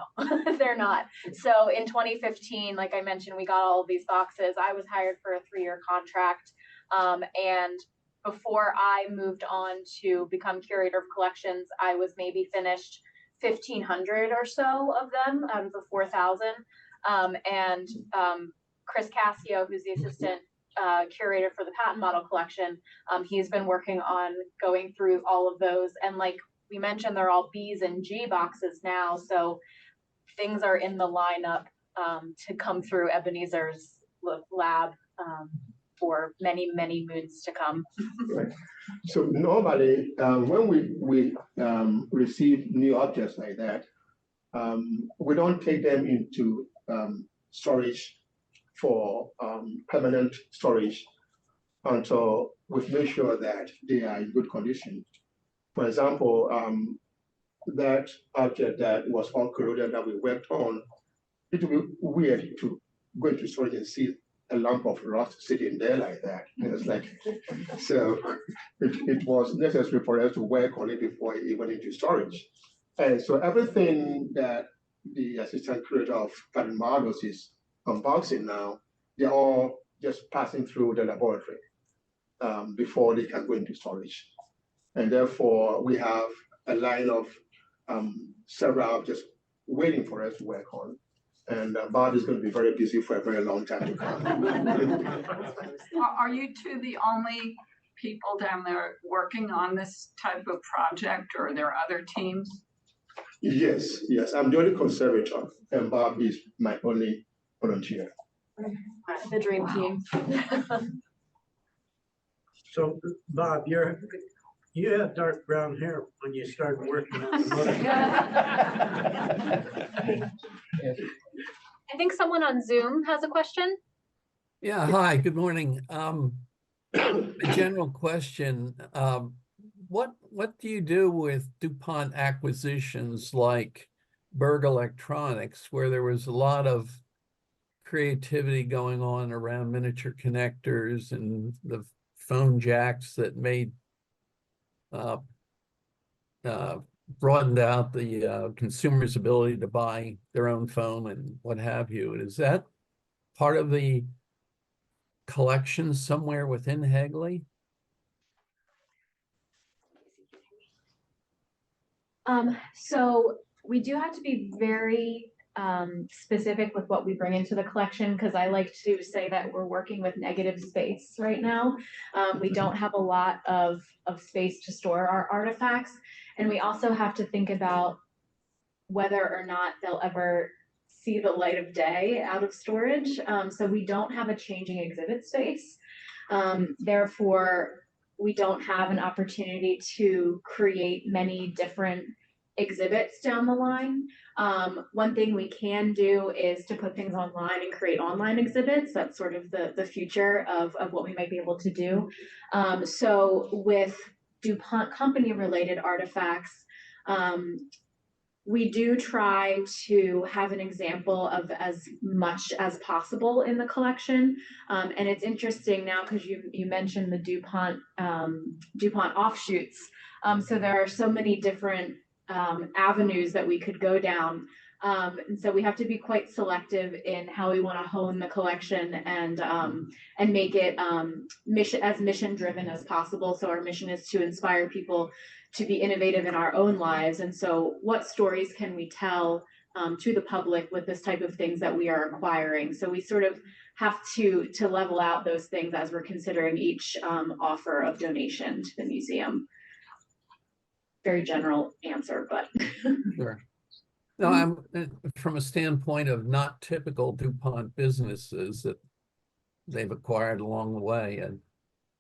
H: they're not. So in 2015, like I mentioned, we got all of these boxes. I was hired for a 3-year contract. And before I moved on to become curator of collections, I was maybe finished 1,500 or so of them out of the 4,000. Chris Cassio, who's the assistant curator for the patent model collection, he's been working on going through all of those. And like we mentioned, they're all B's and G boxes now. So things are in the lineup to come through Ebenezer's lab for many, many moons to come.
D: Right. So normally, when we receive new objects like that, we don't take them into storage for permanent storage until we've made sure that they are in good condition. For example, that object that was uncorroded that we worked on, it would be weird to go into storage and see a lump of rust sitting there like that. It's like, so it was necessary for us to work on it before it went into storage. And so everything that the assistant curator of patent models is unboxing now, they're all just passing through the laboratory before they can go into storage. And therefore, we have a line of several objects waiting for us to work on. And Bob is going to be very busy for a very long time to come.
G: Are you two the only people down there working on this type of project, or are there other teams?
D: Yes, I'm the only conservator, and Bob is my only volunteer.
H: The dream team.
E: So Bob, you had dark brown hair when you started working on the motor.
H: I think someone on Zoom has a question.
I: Yeah, hi, good morning. A general question. What do you do with DuPont acquisitions like Berg Electronics, where there was a lot of creativity going on around miniature connectors and the phone jacks that made broadened out the consumer's ability to buy their own phone and what have you. Is that part of the collection somewhere within Hagley?
C: So we do have to be very specific with what we bring into the collection, because I like to say that we're working with negative space right now. We don't have a lot of space to store our artifacts, and we also have to think about whether or not they'll ever see the light of day out of storage. So we don't have a changing exhibit space. Therefore, we don't have an opportunity to create many different exhibits down the line. One thing we can do is to put things online and create online exhibits. That's sort of the future of what we might be able to do. So with DuPont company related artifacts, we do try to have an example of as much as possible in the collection. And it's interesting now because you mentioned the DuPont offshoots. So there are so many different avenues that we could go down. And so we have to be quite selective in how we want to hone the collection and make it mission driven as possible. So our mission is to inspire people to be innovative in our own lives. And so what stories can we tell to the public with this type of things that we are acquiring? So we sort of have to level out those things as we're considering each offer of donation to the museum. Very general answer, but.
I: Sure. No, I'm from a standpoint of not typical DuPont businesses that they've acquired along the way, and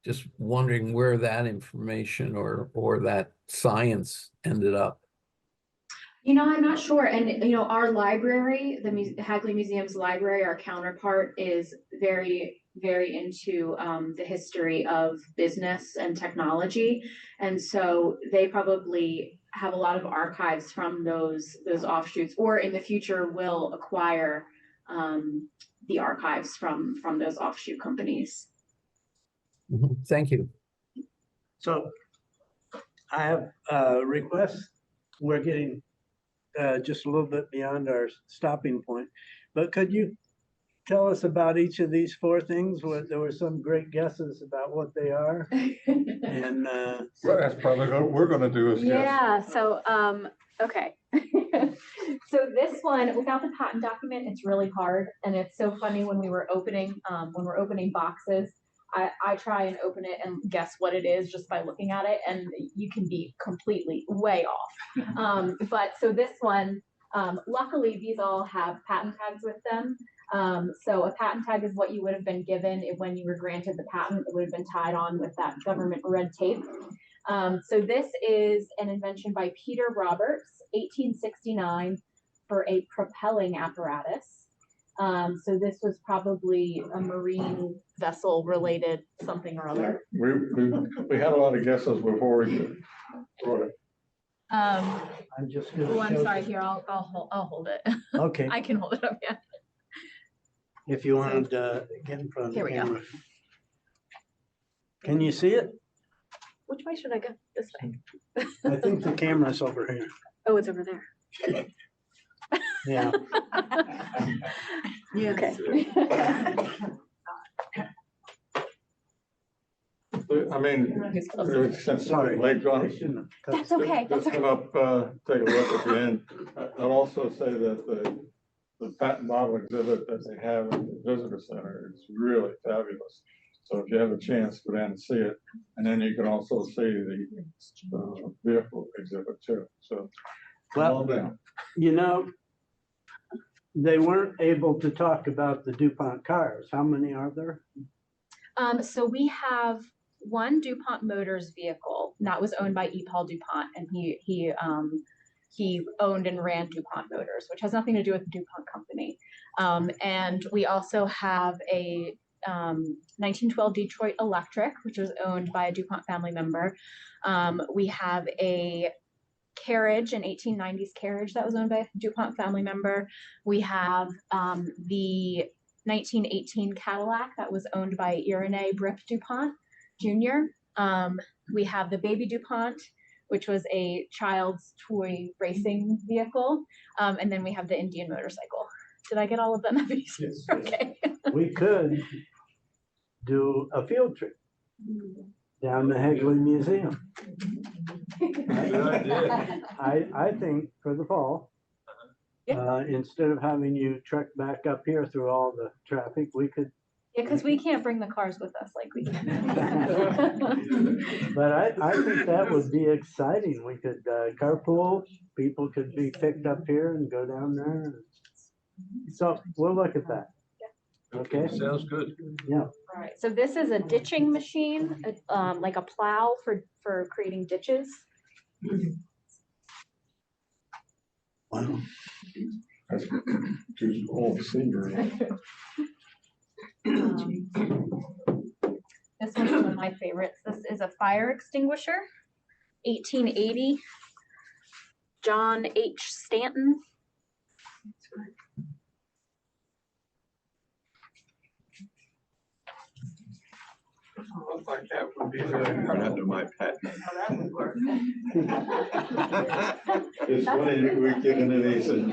I: just wondering where that information or that science ended up.
C: I'm not sure. And, our library, the Hagley Museum's library, our counterpart, is very, very into the history of business and technology. And so they probably have a lot of archives from those offshoots, or in the future will acquire the archives from those offshoot companies.
I: Thank you.
E: So I have a request. We're getting just a little bit beyond our stopping point, but could you tell us about each of these four things? There were some great guesses about what they are. And
A: Well, that's probably what we're going to do is guess.
C: Yeah, so, okay. So this one, without the patent document, it's really hard. And it's so funny when we're opening boxes, I try and open it and guess what it is just by looking at it, and you can be completely way off. But so this one, luckily these all have patent tags with them. So a patent tag is what you would have been given when you were granted the patent. It would have been tied on with that government red tape. So this is an invention by Peter Roberts, 1869, for a propelling apparatus. So this was probably a marine vessel related something or other.
A: We had a lot of guesses before we wrote it.
E: I'm just going to
C: I'm sorry. Here, I'll hold it.
E: Okay.
C: I can hold it up. Yeah.
E: If you wanted to get in front of
C: Here
E: the
C: we go.
E: camera. Can you see it?
C: Which way should I go? This way.
E: I think the camera's over here.
C: Oh, it's over there.
E: Yeah.
C: Yeah. Okay.
A: I mean, since
E: Sorry.
A: late
E: I
A: John,
E: shouldn't have cut
C: That's okay. That's
A: just
C: okay.
A: come up, take a look at the end. I'll also say that the patent model exhibit that they have in the visitor center is really fabulous. So if you have a chance, go down and see it. And then you can also see the vehicle exhibit too. So
E: Well,
A: all down.
E: They weren't able to talk about the DuPont cars. How many are there?
C: So we have one DuPont Motors vehicle that was owned by E. Paul DuPont, and he owned and ran DuPont Motors, which has nothing to do with the DuPont company. And we also have a 1912 Detroit Electric, which was owned by a DuPont family member. We have a carriage, an 1890s carriage that was owned by a DuPont family member. We have the 1918 Cadillac that was owned by Irénée Brip DuPont Jr. We have the baby DuPont,
H: which was a child's toy racing vehicle. And then we have the Indian motorcycle. Did I get all of them?
E: Yes.
H: Okay.
E: We could do a field trip down to Hagley Museum. I think for the fall, instead of having you trek back up here through all the traffic, we could.
H: Yeah, because we can't bring the cars with us like we can.
E: But I think that would be exciting. We could carpool, people could be picked up here and go down there. So we'll look at that. Okay.
J: Sounds good.
E: Yeah.
H: All right, so this is a ditching machine, like a plow for creating ditches.
E: Wow.
A: That's just old scenery.
H: This one's one of my favorites. This is a fire extinguisher, 1880, John H. Stanton.
J: Looks like that would be right under my patent.
A: It's funny that we're getting into these, and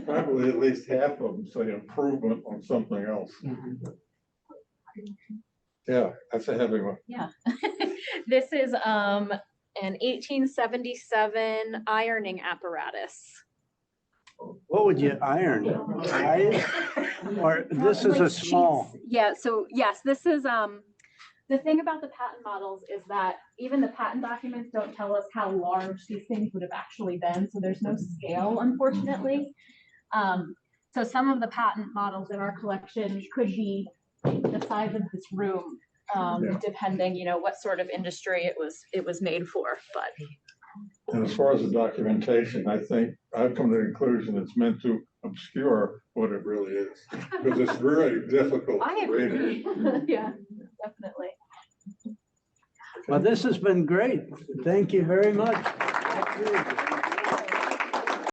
A: probably at least half of them say improvement on something else. Yeah, that's a heavy one.
H: Yeah. This is an 1877 ironing apparatus.
E: What would you iron? Or this is a
H: Like
E: small.
H: sheets. Yeah, so yes, this is the thing about the patent models is that even the patent documents don't tell us how large these things would have actually been, so there's no scale, unfortunately. So some of the patent models in our collection could be the size of this room, depending, what sort of industry it was made for, but.
A: And as far as the documentation, I think I've come to the conclusion it's meant to obscure what it really is, because it's really difficult
H: I
A: to read it.
H: agree. Yeah, definitely.
E: Well, this has been great. Thank you very much.